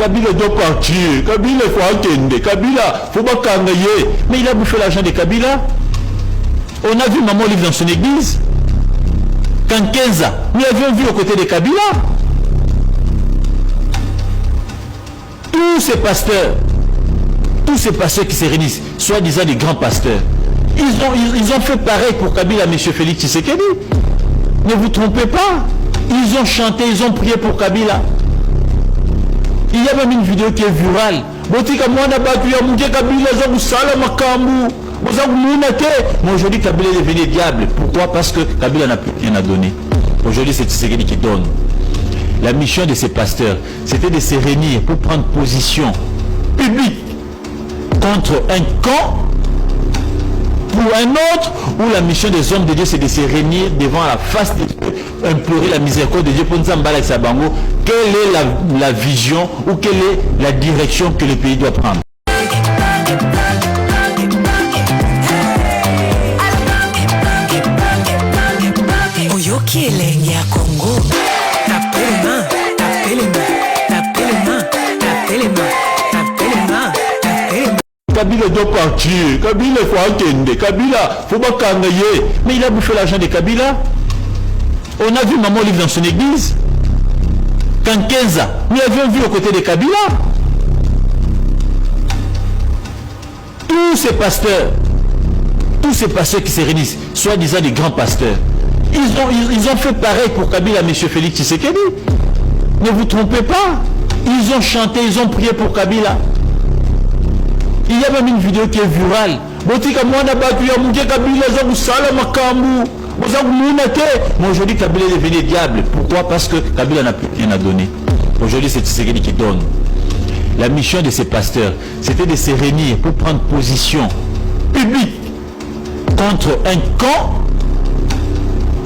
Kabila doit partir. Kabila faut attendre. Kabila faut pas kangayer. Mais il a bouffé l'argent de Kabila. On a vu maman vivre dans son église. Quand 15 ans, nous avions vu aux côtés de Kabila. Tous ces pasteurs qui se réunissent, soi-disant des grands pasteurs, ils ont fait pareil pour Kabila, M. Félix Tshisekedi. Ne vous trompez pas. Ils ont chanté, ils ont prié pour Kabila. Il y a même une vidéo qui est virale. Mais aujourd'hui, Kabila est devenu diable. Pourquoi? Parce que Kabila n'a plus rien à donner. Aujourd'hui, c'est Tshisekedi qui donne. La mission de ces pasteurs, c'était de se réunir pour prendre position publique contre un camp pour un autre, où la mission des hommes de Dieu, c'est de se réunir devant la face de Dieu, implorer la miséricorde de Dieu pour nous emballer avec sa bango. Quelle est la vision ou quelle est la direction que le pays doit prendre? Kabila doit partir. Kabila faut attendre. Kabila faut pas kangayer. Mais il a bouffé l'argent de Kabila. On a vu maman vivre dans son église. Quand 15 ans, nous avions vu aux côtés de Kabila. Tous ces pasteurs qui se réunissent, soi-disant des grands pasteurs, ils ont fait pareil pour Kabila, M. Félix Tshisekedi. Ne vous trompez pas. Ils ont chanté, ils ont prié pour Kabila. Il y a même une vidéo qui est virale. Mais aujourd'hui, Kabila est devenu diable. Pourquoi? Parce que Kabila n'a plus rien à donner. Aujourd'hui, c'est Tshisekedi qui donne. La mission de ces pasteurs, c'était de se réunir pour prendre position publique contre un camp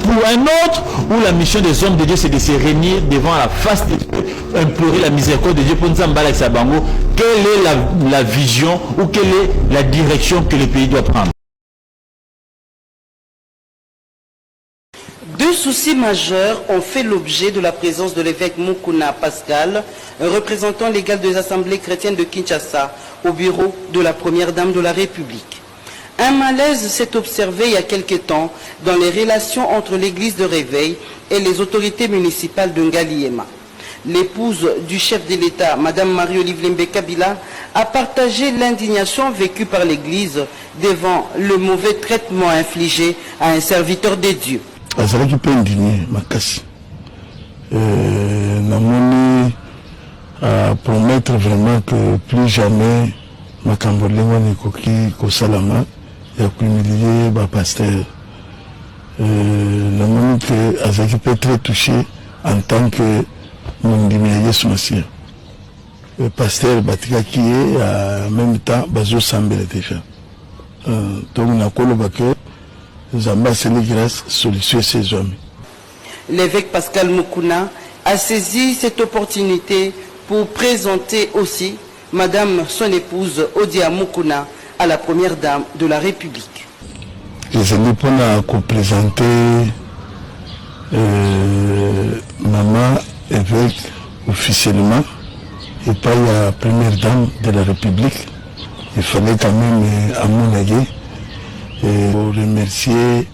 pour un autre, où la mission des hommes de Dieu, c'est de se réunir devant la face de Dieu, implorer la miséricorde de Dieu pour nous emballer avec sa bango. Quelle est la vision ou quelle est la direction que le pays doit prendre? Deux soucis majeurs ont fait l'objet de la présence de l'évêque Mukuna Pascal, un représentant légal des assemblées chrétiennes de Kinshasa, au bureau de la première dame de la République. Un malaise s'est observé il y a quelque temps dans les relations entre l'église de Réveil et les autorités municipales de Ngaliema. L'épouse du chef de l'État, Mme Marie-Olive Lembe Kabila, a partagé l'indignation vécue par l'église devant le mauvais traitement infligé à un serviteur de Dieu. Azalaki pe indigné makasi. Namoni à promettre vraiment que plus jamais makambo lengo nekoki kosalama ya kumilier ba pasteur. Namoni que azalaki pe très touché en tant que mondimi ya Yesu Masiya. Le pasteur batikaki en même temps bazo sambela déjà. Donc nakoloba que l'évêque Pascal Mukuna a saisi cette opportunité pour présenter aussi Madame son épouse Odia Mukuna à la première dame de la République. Les amis pour présenter maman évêque officiellement et pas la première dame de la République. Il fallait quand même à mon avis pour remercier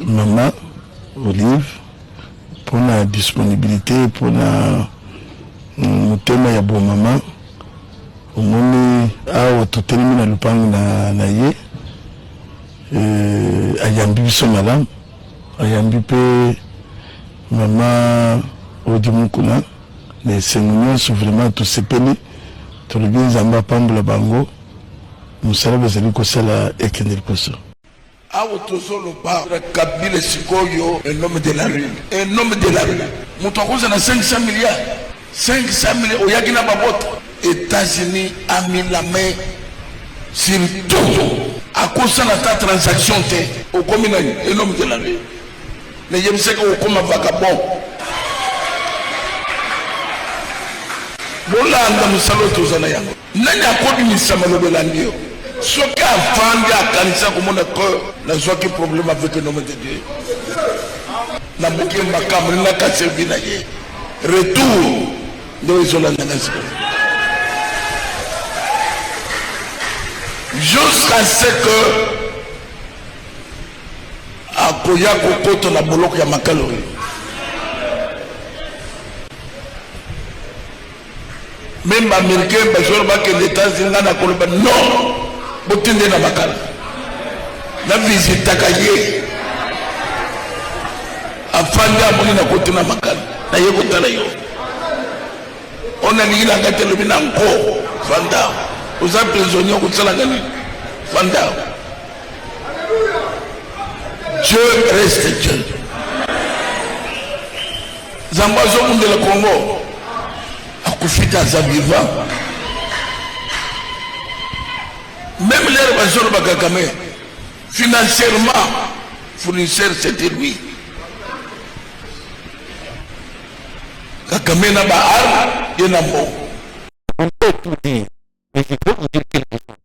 maman Olive pour la disponibilité, pour la thème ya bon maman. Au moment où tout le monde a le pan na ye, ayambi biso malam, ayambi pe maman Odimukuna, les séminaires sont vraiment tous ces pays, tout le bien zamba pambola bango. Nous savons que c'est la équilibre pour ça. Kabila Sikoyo, un homme de la rue. Un homme de la rue. Moutouakouza na 500 milliards. 500 milliards. Oyagina Babot. États-Unis a mis la main sur tout. À cause de la transaction, au commun, un homme de la rue. Mais je sais qu'on comme un vagabond. Bola anda musalo tozana yango. Nani akodi misama lobelandio. Soki afandi akanisa komona ko na zoki problème avec le nom de Dieu. Na buke makamri na kasevi na ye. Retour jusqu'à ce que akoya kokoto na boloko ya makalo même américain bazolo bakende États-Unis na koloba non botinde na makala na visitaka ye afanda amoni na kote na makala na ye kotala yo on a dit la gâte le binanko fanda aux prisonniers kotala ngani fanda Dieu reste Dieu. Zambazo monde le Congo akufita za vivant. Même les bazolo bakakame financièrement fournisseur c'était lui. Kakame na baar yenambo. On peut tout dire, mais je peux vous dire quelque chose.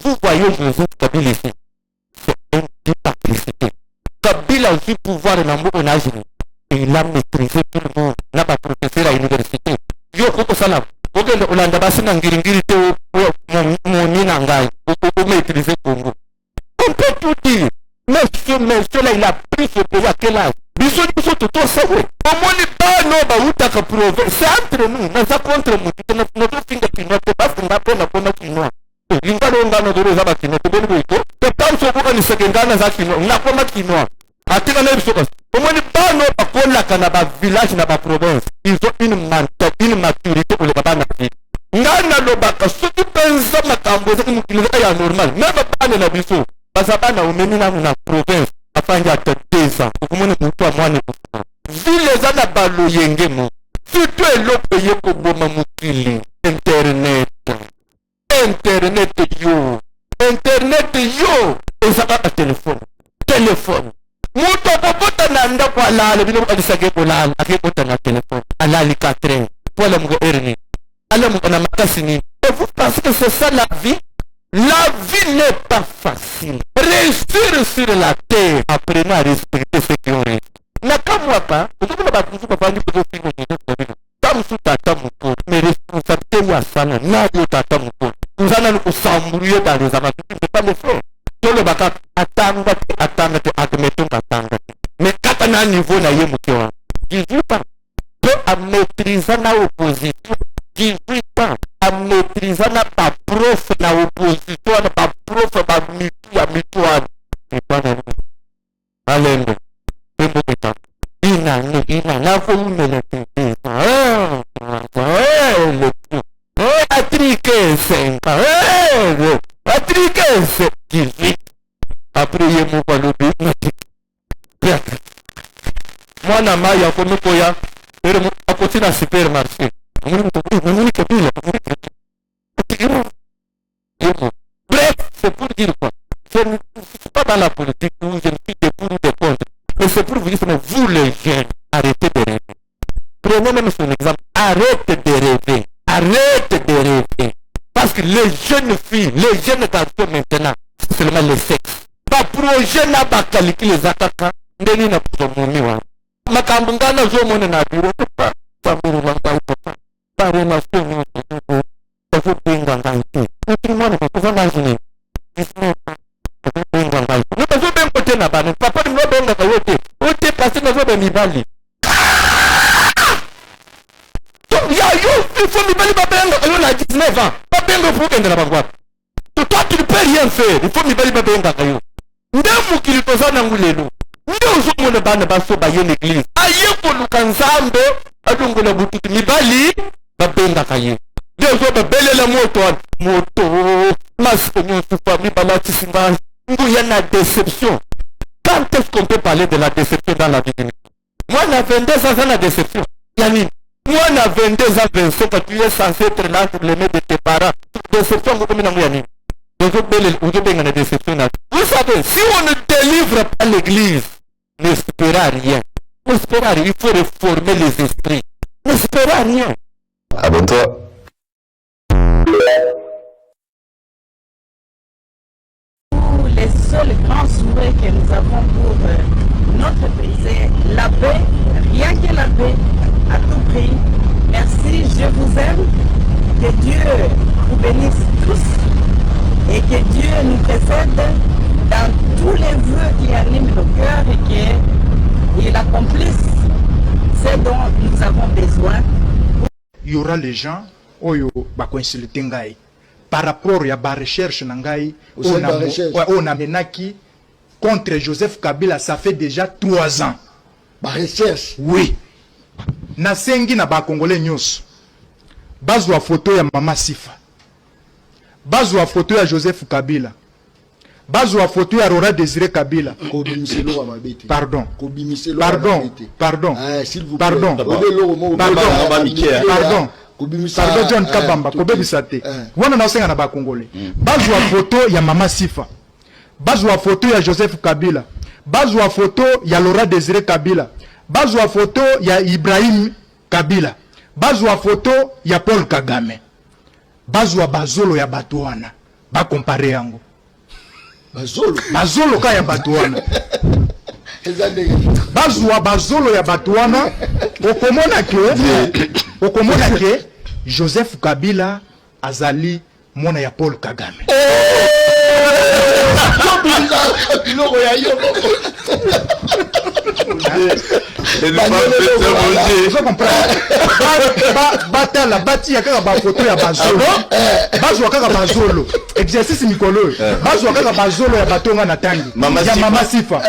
Vous voyez Joseph Kabila ici, c'est un dictateur. Kabila aussi pouvoir dans le États-Unis. Et il a maîtrisé tout le monde. Il n'a pas professeur à l'université. Yo, koko salam. Ok, on a d'abord un guiringiri mon ninangai. Pour maîtriser Congo. On peut tout dire. Mais ce monsieur-là, il a pris ce pays à quel âge? Bisous, tout ça, oui. Comment n'est pas non, bah, prouvé. C'est entre nous. Mais ça contre nous. Notre finger chinois, c'est pas ce qu'on appelle la pomme chinoise. L'ingalo ngano dore za bakino to belu iko to tanso ko ni sekengana za kino na kwa makino atika na biso bas omoni bano bakola kana ba village na ba province ils ont une maturité pour les baba na vie ngana lo baka soki penza makambo za kimukiliza ya normal même bana na biso bazabana umeni na province afanja tetesa okomoni mutu amwane ville za na balo yengemo surtout eloko yeko boma mukili internet yo ezaka ka téléphone mutu akokota na ndako alala bino alisake kolala akekota na téléphone alali 4 heures wala muko erni ala muko na makasi nini et vous pensez que c'est ça la vie n'est pas facile. Réussir sur la terre apprenant à respecter ce qui ont réussi na kamwaka ukubona bakuzu bafanye kuzofika nini tamusu tata muko mais responsabilité ya sana na yo tata muko uzana nukusambulie dans les amateurs c'est pas le fait tout le baka atanga admettons atanga mais kata na niveau na ye mukiwa 18 ans peut à maîtriser na opposition 18 ans à maîtriser na pas prof na opposition na pas prof ba mitu ya mitwa et pas na alendo tembo eta ina na ko umele Patrick 5 Patrick 18 après il m'a pas le moi na maya comme koya et moi à côté d'un supermarché bref c'est pour dire quoi c'est pas dans la politique où je ne suis que pour ou de contre mais c'est pour vous dire que vous les jeunes arrêtez de rêver prenez même son exemple arrêtez de rêver parce que les jeunes filles les jeunes garçons maintenant c'est seulement le sexe ba projet na ba calculer zakaka ndeni na kuzomumiwa makambo ngana zo mone na biro pa pamuru wanga papa pare na sunu ko pinga ngai utimone ko kuvanga zini pinga ngai no zo ben kote na bana papa ni no benga ka wote pasi na zo ben mibali il faut mibali babenga kayo na 19 ans babenga faut kende na bagwa toi tu ne peux rien faire il faut mibali babenga kayo ndemu kilitozana ngulelo ndio uzomona bana baso ba yene église ayeko lukanzambe adungula bututu mibali babenga kayo ndio zo babelela moto masonyo sufa mibala tisinga nguya na déception quand est-ce qu'on peut parler de la déception dans la vie? Moi na 22 ans la déception yani moi na 22 ans 25 quand tu es censé être là pour les mains de tes parents déception comme na yani vous savez, si on ne délivre pas l'église, n'espérez rien. Il faut réformer les esprits. N'espérez rien. Abonne-toi. Les seuls grands souhaits que nous avons pour notre pays, c'est la paix, rien que la paix, à tout prix. Merci, je vous Dieu vous bénisse tous et que Dieu nous précède dans tous les vœux qui animent le cœur et qu'il accomplisse ce dont nous avons besoin. Il y aura les gens qui vont consulter par rapport à la recherche on a menaki contre Joseph Kabila, ça fait déjà 3 ans. La recherche? Oui. Nasengi na ba Congolais nyos. Bazwa photo ya Mama Sifa. Bazwa photo ya Joseph Kabila. Bazwa photo ya Laurent Désiré Kabila. Pardon. Pardon. Pardon John Kabamba, Kobebisate. Wana nasenga na ba Congolais. Bazwa photo ya Mama Sifa. Bazwa photo ya Joseph Kabila. Bazwa photo ya Laurent Désiré Kabila. Bazwa photo ya Ibrahim Kabila. Bazwa photo ya Paul Kagame. Bazwa bazolo ya batuana. Ba compare yango. Bazolo ka ya batuana. Bazwa bazolo ya batuana. Okomona ke Joseph Kabila azali mona ya Paul Kagame. Batala bati ya kaka ba photo ya bazolo. Bazwa kaka bazolo. Exercice mikolo. Bazwa kaka bazolo ya batonga na tangi. Ya Mama Sifa.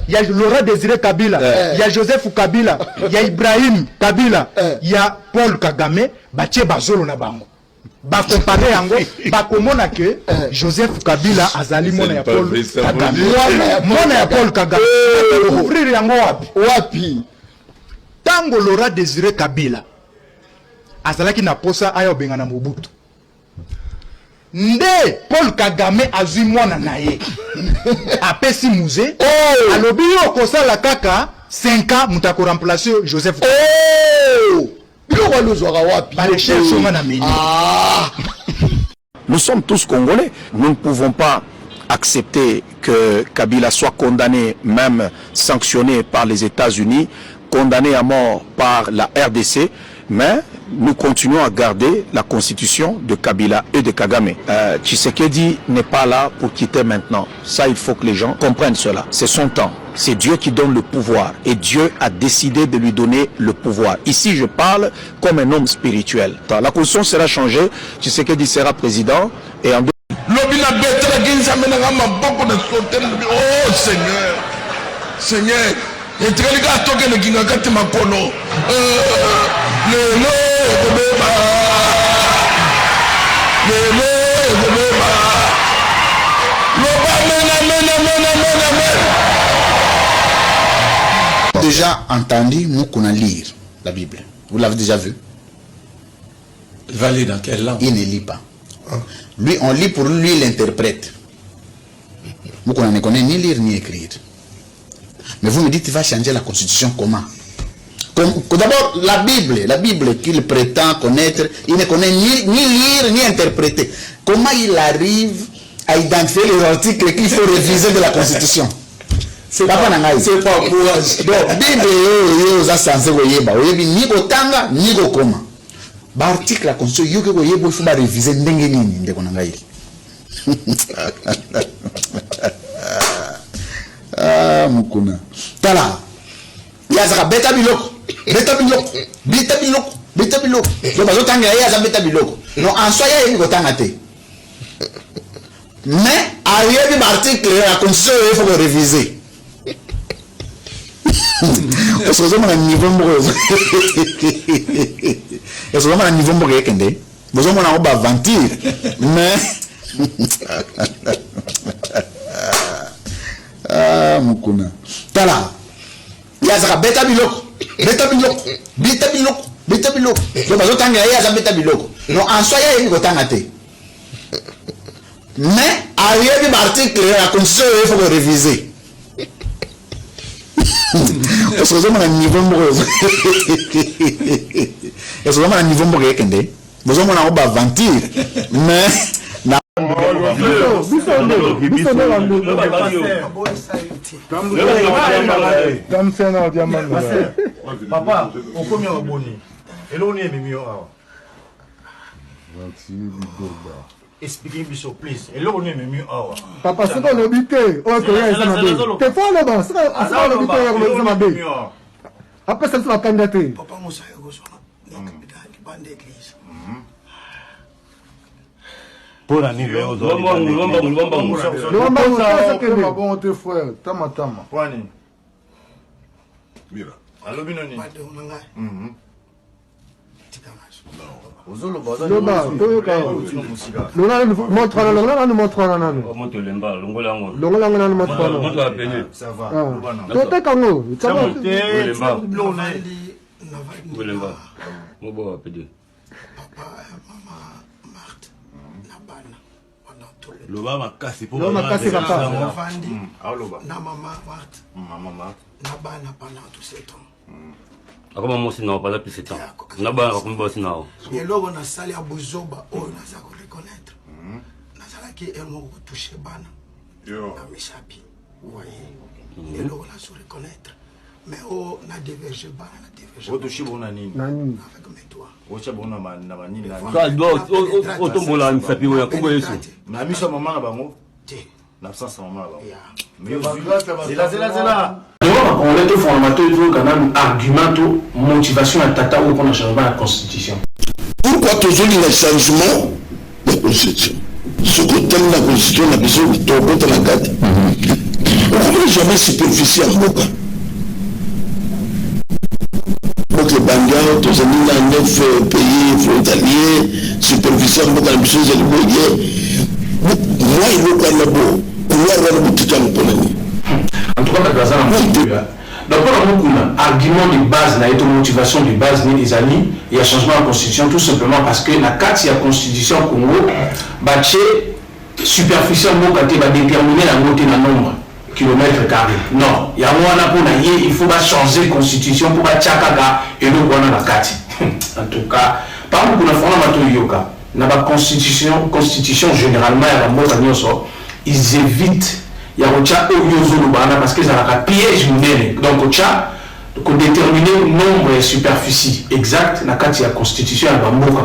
Ya Laurent Désiré Kabila. Ya Joseph Kabila. Ya Ibrahim Kabila. Ya Paul Kagame. Batie bazolo na bango. Ba comparer yango ba komona ke Joseph Kabila azali mona ya Paul Kagame. Mona ya Paul Kagame. Ouvrir yango wapi? Tango Laurent Désiré Kabila azalaki na posa aya obenga na Mobutu. Nde Paul Kagame azui mwana na ye. Apesi muze. Alobi yo kosala kaka 5 ans mutako remplacer Joseph Kabila. Nous sommes tous Congolais. Nous ne pouvons pas accepter que Kabila soit condamné, même sanctionné par les États-Unis, condamné à mort par la RDC, mais nous continuons à garder la constitution de Kabila et de Kagame. Tshisekedi n'est pas là pour quitter maintenant. Ça, il faut que les gens comprennent cela. C'est son temps. C'est Dieu qui donne le pouvoir et Dieu a décidé de lui donner le pouvoir. Ici, je parle comme un homme spirituel. La constitution sera changée, Tshisekedi sera président et en oh Seigneur, déjà entendu Moukouna lire la Bible. Vous l'avez déjà vu? Il va lire dans quelle langue? Il ne lit pas. Lui, on lit pour lui, il interprète. Moukouna ne connaît ni lire ni écrire. Mais vous me dites, il va changer la constitution comment? D'abord, la Bible qu'il prétend connaître, il ne connaît ni lire ni interpréter. Comment il arrive à identifier les articles qu'il faut réviser de la constitution? C'est pas courage. Donc, Bible est censé ni kotanga ni kokoma. Ba article la constitution yoke koyebo il faut réviser ndenge nini ndeko na ngai. Ah mukuna. Tala. Yazaka beta biloko. Donc bazotanga yaza beta biloko. Non en soi ya yini kotanga te. Mais arrivé l'article la constitution il faut réviser. Est-ce que vous avez un niveau morose? Est-ce que vous avez un niveau morose? Vous avez un aventure. Mais. Ah, Mukuna. Tala. Yazaka beta biloko. Donc, vous avez beta biloko. Non, en soi, il y a une kotanga te. Mais, arrivé l'article la constitution il faut réviser. Est-ce que vous avez un niveau morose? Est-ce que vous avez un niveau morose? Vous avez un aventure. Mais. Papa, on combien de boni? Et l'on est mimi. Expliquez Bisso, please. Et là, on est mieux. Papa, c'est qu'on habite. Oh, que rien, ça m'a dit. T'es fort là-bas. C'est qu'on habite. Ça m'a dit. Après, ça, c'est la candidature. Papa, moi, ça y est, je suis dans l'église. Pour la nuit, on doit Mira. Allô, Binoni. Loba makasi pour Loba makasi papa. Na maman Marthe. Maman Marthe. Na bana pendant tout ce temps. Akoma mosi na pas depuis 7 ans. Na ba ko mbosi na. Et logo na sali ya bozoba o na za ko reconnaître. Na sala ki el mo ko toucher bana. Yo. Na misapi. Vous voyez. Et logo na se reconnaître. Mais o na diverger bana na diverger. O toucher bona nini? Nani. Avec mes doigts. O cha bona na manini na. Ça doit o tombola misapi o ya ko yesu. Na miso maman na bango. L'absence de maman là-bas. C'est là. On est au formateur, il faut quand même argument, motivation à tata ou qu'on a changé la constitution. Pourquoi toujours il y a changement de la constitution? Ce que t'aimes la constitution, la question de ton compte à la carte. On ne jamais superficiel en Moka. Donc les Bangas, tous les 9 pays frontaliers, superficiel en Moka, la mission de l'Imobilier. Moi, il faut qu'on ait beau. En tout cas, d'abord, argument de base, la motivation de base, les amis, il y a changement de la constitution tout simplement parce que la carte de la constitution Congo, superficiellement, va déterminer la montée dans le nombre de kilomètres carrés. Non, il y a il faut changer la constitution pour tchakaga et nous voir la carte. En tout cas, par exemple, dans la constitution généralement, ils évitent il y a parce que ça a un piège donc on déterminer le nombre de superficie exact dans la constitution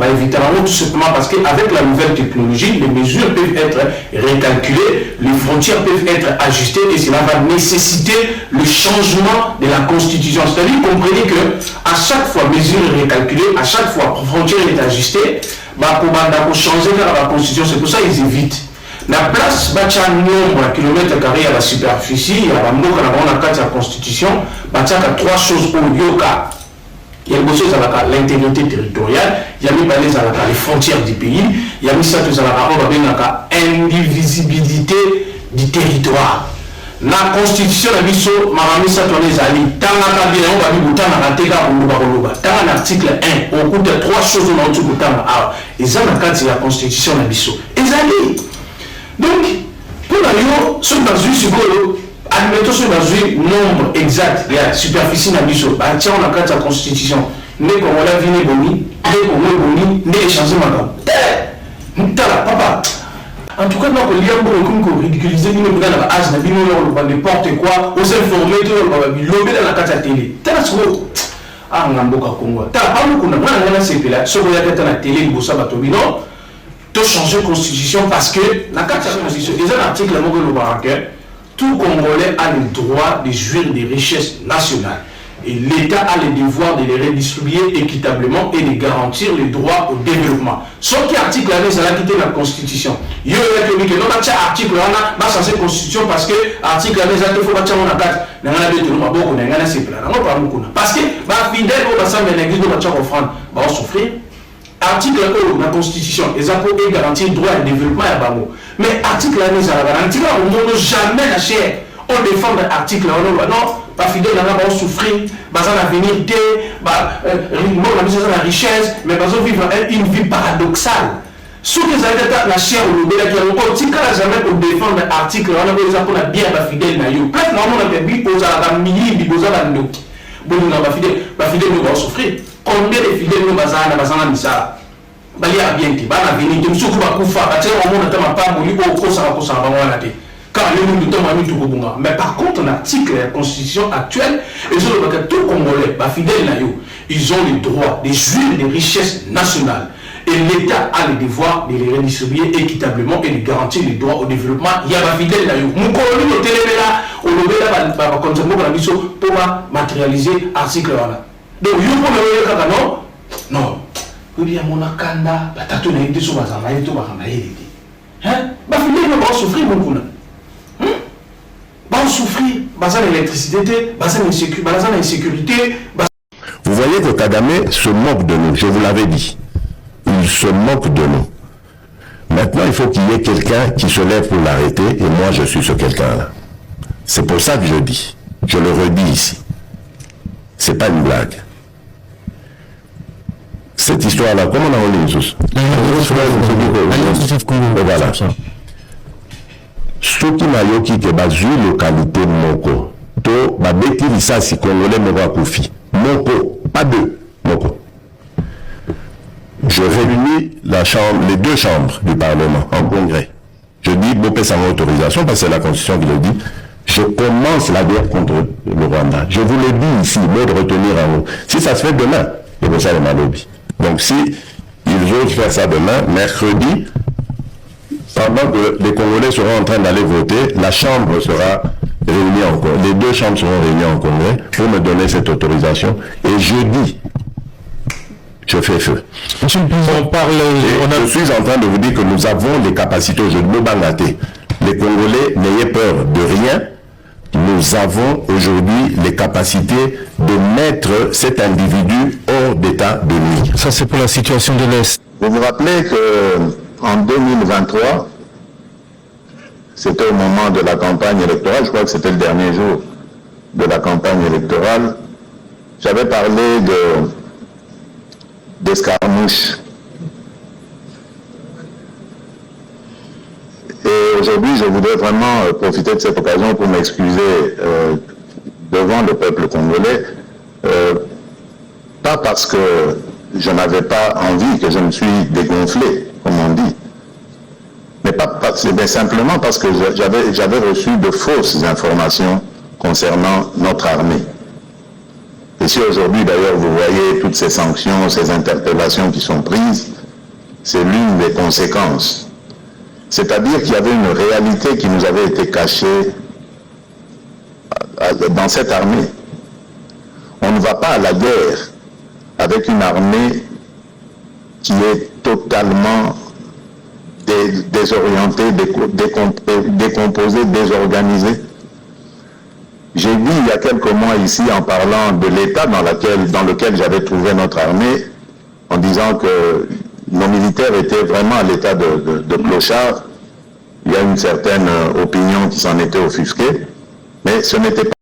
va éviter tout simplement parce qu'avec la nouvelle technologie les mesures peuvent être récalculées, les frontières peuvent être ajustées et cela va nécessiter le changement de la constitution, c'est-à-dire comprenez que à chaque fois mesure est récalculée, à chaque fois frontière est ajustée, pour changer la constitution, c'est pour ça qu'ils évitent. La place, un nombre de kilomètres carrés à la superficie, il y a la constitution, il y a 3 choses au yoga. Il y a l'intégrité territoriale, il y a les frontières du pays, il y a l'indivisibilité du territoire. La constitution, la mission, l'article 1, on coûte 3 choses dans le et la constitution, la mission. Donc, pour nous, ce admettons ce nombre exact de la superficie de la mission, tiens, on a la constitution, mais comme on l'a vu, mais échanger maintenant. Papa. En tout cas, on a ridiculisé n'importe quoi, on s'est informé, on a la carte à télé. Ah, on a beaucoup à Congo. De changer la constitution parce que la carte de la constitution, il y a un article tout Congolais a le droit de jouir des richesses nationales et l'État a le devoir de les redistribuer équitablement et de garantir les droits au développement. Sauf qu'il y a un article là, ça a quitté la constitution. Il y a un article là, on va changer la constitution parce que l'article là, il faut que on a carte. Parce que les fidèles vont l'église vont offrande, vont souffrir. Article 1 de la Constitution, ils ont garantir le droit au développement à Bango. Mais article 1, ils ont garanti, on ne donne jamais la chair. On défend l'article 1, non, pas fidèle, on va souffrir, on va venir, la richesse, mais on va vivre une vie paradoxale. Ce que ça veut dire la chair, on ne jamais pour défendre l'article 1, on a bien fidèle. Peut-être on a bien posé à la millier, posé à la note. Bon, on va fidèle, nous allons souffrir. Combien de fidèles nous basana misala bali a bien ti bana vini de musuku ba kufa ba tera mo na tama pa mo liko ko sa ba wana te car le monde tama mi to bunga. Mais par contre l'article de la constitution actuelle et sur le tout congolais ba fidèles na yo ils ont le droit de jouir des richesses nationales et l'État a le devoir de les redistribuer équitablement et de garantir les droits au développement. Il y a ma fidèle là. Mon colonie de téléméla, au lobby là, concernant la mission pour matérialiser l'article là. Donc, il faut me dire non. Non. Oui, mon akanda, batato na été sur ma zama, et tout ma zama, hein? Ma fidèle va souffrir, mon couleur. Va souffrir, bazar l'électricité, bazar l'insécurité. Vous voyez que Kagame se moque de nous, je vous l'avais dit. Il se moque de nous. Maintenant, il faut qu'il y ait quelqu'un qui se lève pour l'arrêter, et moi, je suis ce quelqu'un-là. C'est pour ça que je dis. Je le redis ici. C'est pas une blague. Cette histoire-là, comment on a enlevé les os? Voilà. Ce qui m'a dit que bazui localité Moko, to babeti lisasi congolais Moko Koufi. Moko, pas deux, Moko. Je réunis les deux chambres du Parlement en congrès. Je dis, Bopé sans autorisation, parce que c'est la Constitution qui le dit, je commence la guerre contre le Rwanda. Je vous le dis ici, mot de retenir en haut. Si ça se fait demain, il faut ça les malobis. Donc si ils osent faire ça demain, mercredi, pendant que les Congolais seront en train d'aller voter, la Chambre sera réunie en congrès. Les deux chambres seront réunies en congrès pour me donner cette autorisation. Et jeudi, je fais feu. Monsieur le Président, je suis en train de vous dire que nous avons les capacités aujourd'hui. Les Congolais, n'ayez peur de rien. Nous avons aujourd'hui les capacités de mettre cet individu hors d'état de nuire. Ça, c'est pour la situation de l'Est. Vous vous rappelez qu'en 2023, c'était au moment de la campagne électorale, je crois que c'était le dernier jour de la campagne électorale, j'avais parlé d'escarmouches. Et aujourd'hui, je voudrais vraiment profiter de cette occasion pour m'excuser devant le peuple congolais, pas parce que je n'avais pas envie, que je me suis dégonflé, comme on dit, mais simplement parce que j'avais reçu de fausses informations concernant notre armée. Et si aujourd'hui, d'ailleurs, vous voyez toutes ces sanctions, ces interpellations qui sont prises, c'est l'une des conséquences. C'est-à-dire qu'il y avait une réalité qui nous avait été cachée dans cette armée. On ne va pas à la guerre avec une armée qui est totalement désorientée, décomposée, désorganisée. J'ai dit il y a quelques mois ici, en parlant de l'état dans lequel j'avais trouvé notre armée, en disant que nos militaires étaient vraiment à l'état de clochard. Il y a une certaine opinion qui s'en était offusquée, mais ce n'était pas